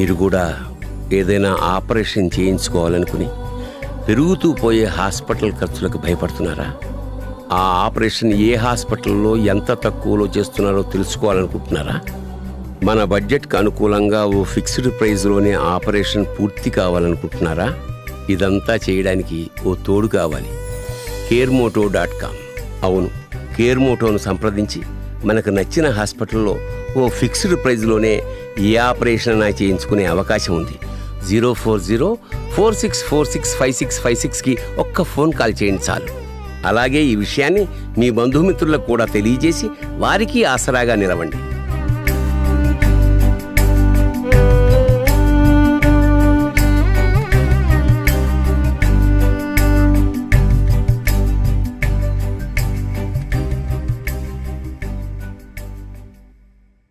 మీరు కూడా ఏదైనా ఆపరేషన్ చేయించుకోవాలనుకుని పెరుగుతూ పోయే హాస్పిటల్ ఖర్చులకు భయపడుతున్నారా? ఆ ఆపరేషన్ ఏ హాస్పిటల్లో ఎంత తక్కువలో చేస్తున్నారో తెలుసుకోవాలనుకుంటున్నారా? మన బడ్జెట్కి అనుకూలంగా ఓ ఫిక్స్డ్ ప్రైస్లోనే ఆపరేషన్ పూర్తి కావాలనుకుంటున్నారా? ఇదంతా చేయడానికి ఓ తోడు కావాలి. caremoto.com. అవును, కేర్మోటోను సంప్రదించి మనకు నచ్చిన హాస్పిటల్లో ఓ ఫిక్స్డ్ ప్రైజ్లోనే ఏ ఆపరేషన్ చేయించుకునే అవకాశం ఉంది. 04046465656కి ఒక్క ఫోన్ కాల్ చేయండి చాలు. అలాగే ఈ విషయాన్ని మీ బంధుమిత్రులకు కూడా తెలియజేసి వారికి ఆసరాగా నిలవండి.